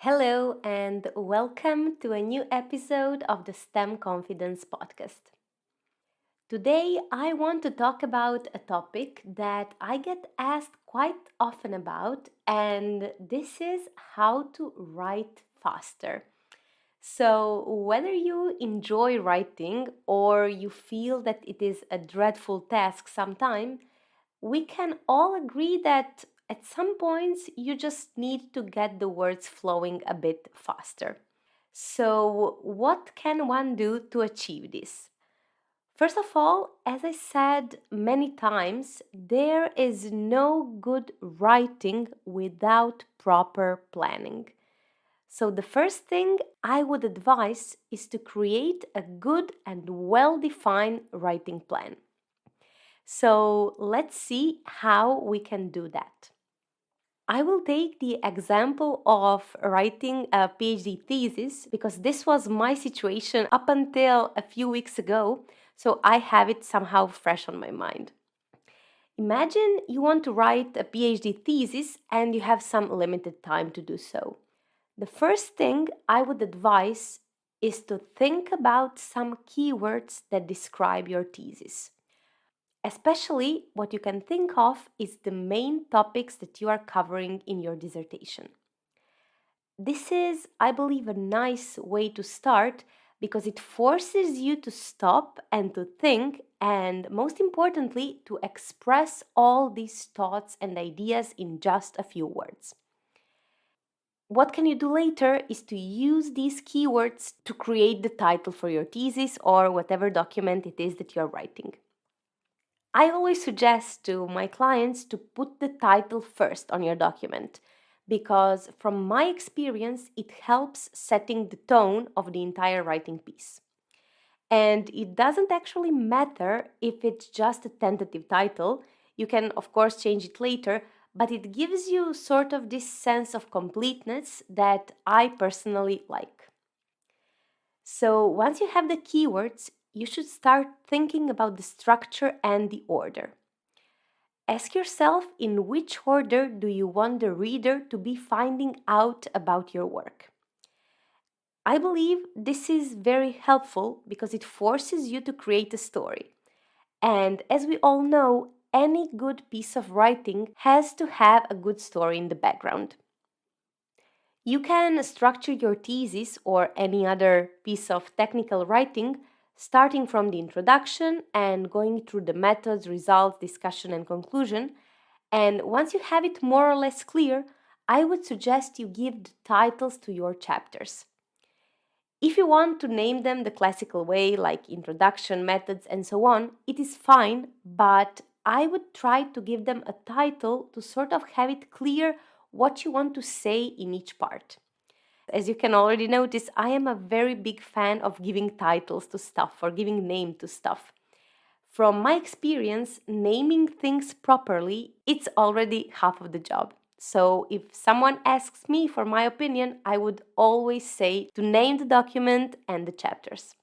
Hello, and welcome to a new episode of the STEM Confidence Podcast. Today, I want to talk about a topic that I get asked quite often about, and this is how to write faster. So, whether you enjoy writing or you feel that it is a dreadful task sometime, we can all agree that at some points you just need to get the words flowing a bit faster. So, what can one do to achieve this? First of all, as I said many times, there is no good writing without proper planning. So, the first thing I would advise is to create a good and well defined writing plan. So, let's see how we can do that. I will take the example of writing a PhD thesis because this was my situation up until a few weeks ago, so I have it somehow fresh on my mind. Imagine you want to write a PhD thesis and you have some limited time to do so. The first thing I would advise is to think about some keywords that describe your thesis. Especially, what you can think of is the main topics that you are covering in your dissertation. This is, I believe, a nice way to start because it forces you to stop and to think, and most importantly, to express all these thoughts and ideas in just a few words. What can you do later is to use these keywords to create the title for your thesis or whatever document it is that you're writing. I always suggest to my clients to put the title first on your document because, from my experience, it helps setting the tone of the entire writing piece. And it doesn't actually matter if it's just a tentative title. You can, of course, change it later, but it gives you sort of this sense of completeness that I personally like. So, once you have the keywords, you should start thinking about the structure and the order. Ask yourself in which order do you want the reader to be finding out about your work. I believe this is very helpful because it forces you to create a story. And as we all know, any good piece of writing has to have a good story in the background. You can structure your thesis or any other piece of technical writing starting from the introduction and going through the methods, results, discussion, and conclusion. And once you have it more or less clear, I would suggest you give the titles to your chapters. If you want to name them the classical way, like introduction, methods, and so on, it is fine, but I would try to give them a title to sort of have it clear what you want to say in each part. As you can already notice, I am a very big fan of giving titles to stuff or giving name to stuff. From my experience, naming things properly, it's already half of the job. So if someone asks me for my opinion, I would always say to name the document and the chapters.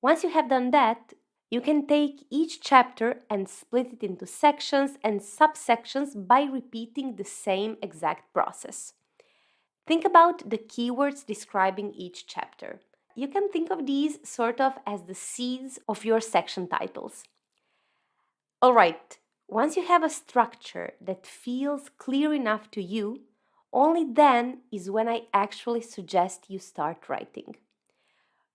Once you have done that, you can take each chapter and split it into sections and subsections by repeating the same exact process. Think about the keywords describing each chapter. You can think of these sort of as the seeds of your section titles. Alright, once you have a structure that feels clear enough to you, only then is when I actually suggest you start writing.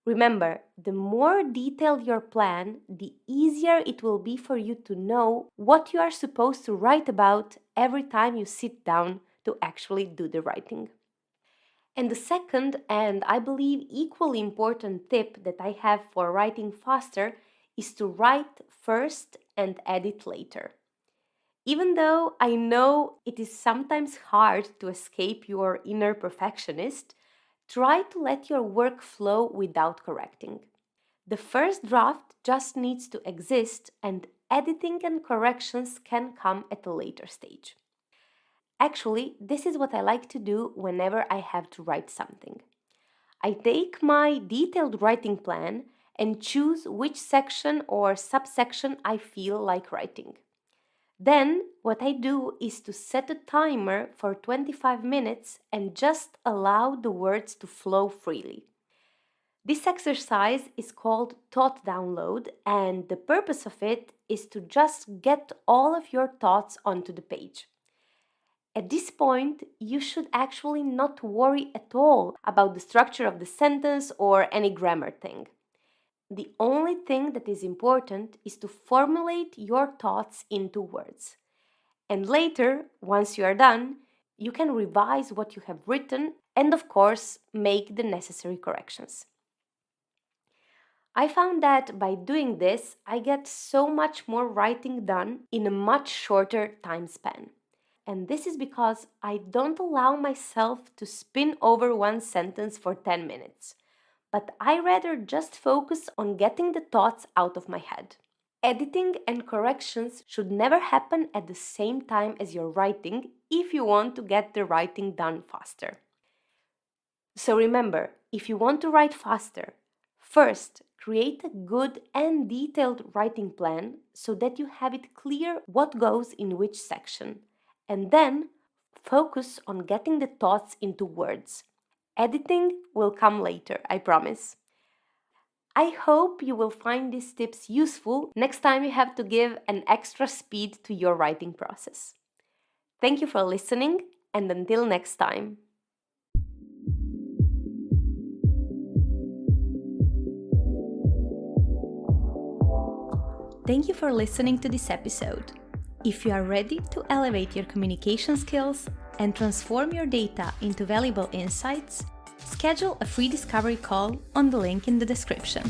Remember, the more detailed your plan, the easier it will be for you to know what you are supposed to write about every time you sit down to actually do the writing. And the second, and I believe equally important tip that I have for writing faster is to write first and edit later. Even though I know it is sometimes hard to escape your inner perfectionist, try to let your work flow without correcting. The first draft just needs to exist, and editing and corrections can come at a later stage. Actually, this is what I like to do whenever I have to write something. I take my detailed writing plan and choose which section or subsection I feel like writing. Then what I do is to set a timer for 25 minutes and just allow the words to flow freely. This exercise is called thought download, and the purpose of it is to just get all of your thoughts onto the page. At this point, you should actually not worry at all about the structure of the sentence or any grammar thing. The only thing that is important is to formulate your thoughts into words. And later, once you are done, you can revise what you have written and, of course, make the necessary corrections. I found that by doing this, I get so much more writing done in a much shorter time span. And this is because I don't allow myself to spin over one sentence for 10 minutes, but I rather just focus on getting the thoughts out of my head. Editing and corrections should never happen at the same time as your writing if you want to get the writing done faster. So remember, if you want to write faster, first, create a good and detailed writing plan so that you have it clear what goes in which section. And then focus on getting the thoughts into words. Editing will come later, I promise. I hope you will find these tips useful next time you have to give an extra speed to your writing process. Thank you for listening, and until next time. Thank you for listening to this episode. If you are ready to elevate your communication skills and transform your data into valuable insights, schedule a free discovery call on the link in the description.